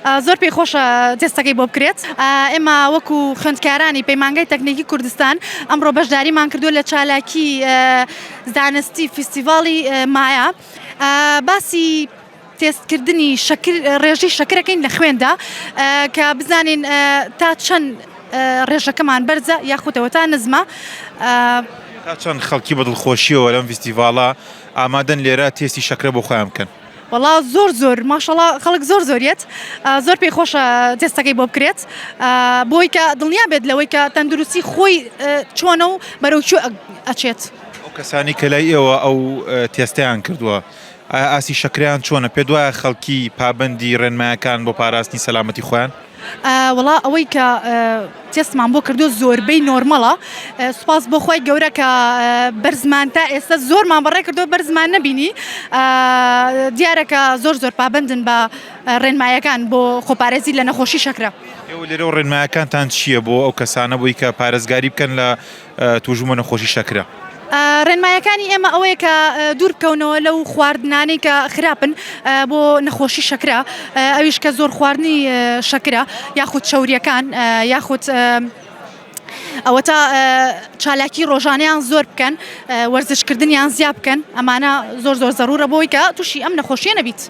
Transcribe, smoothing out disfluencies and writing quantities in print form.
زۆر پێی خۆشە تێستەکەی بۆ بکرێت. ئێمە وەکو خوێندکارانی پەیمانگای تەکنیکی کوردستان ئەمڕۆ بەشداریمان کردووە لە چالاکی زانستی فیستیڤاڵی مایە. باسی تێستکردنی ڕێژەی شەکرەکەین لە خوێندا کە بزانین تا چەند ڕێژەکەمان بەرزە یاخودەوە تا نزمە. تا چەند خەڵکی بە دڵخۆشیەوە لەم فیستیڤاڵە ئامادەن لێرە تێستی شەکرە بۆ خۆیان بکەن؟ وەڵا زۆر ماشەڵڵا خەڵک زۆریت زۆر پێی خۆشە تێستەکەی بۆ بکرێت بۆی کە دڵنیا بێت لەوەی کە تەندروستی خۆی چۆنە و بەرەوچوو ئەچێت. ئەو کەسانی کە لای ئێوە ئەو تێستەیان کردووە ئاسی شەکریان چۆنە؟ پێ دوایە خەڵکی پابەندی ڕێنمایەکان بۆ پاراستنی سەلامەتی خۆیان؟ وەڵا ئەوەی کە تێستمان بۆ کردو زۆربەی نۆرمەڵە. سوپاس بۆ خۆی گەورە کە بەرزمان تا ئێستا زۆرمان بەڕێ کردو بەرزمان نەبینی. دیارەکە زۆر پابندن بە ڕێنمایەکان بۆ خۆپارێزی لە نەخۆشی شەکرە. ئێوە لێرە و ڕێنمایەکانتان چییە بۆ ئەو کەسانە بووی کە پارێزگاری بکەن لە تووژبوونە نەخۆشی شەکرە؟ ڕێنمایەکانی ئێمە ئەوەیە کە دوور بکەونەوە لەو خواردنانەی کە خراپن بۆ نەخۆشی شەکرە، ئەویش کە زۆر خواردنی شەکرە یاخود شەوریەکان یاخود ئەوە تا چالاکی ڕۆژانیان زۆر بکەن، وەرزشکردنیان زیاد بکەن. ئەمانە زۆر زەڕورە بۆی کە تووشی ئەم نەخۆشیە نەبیت.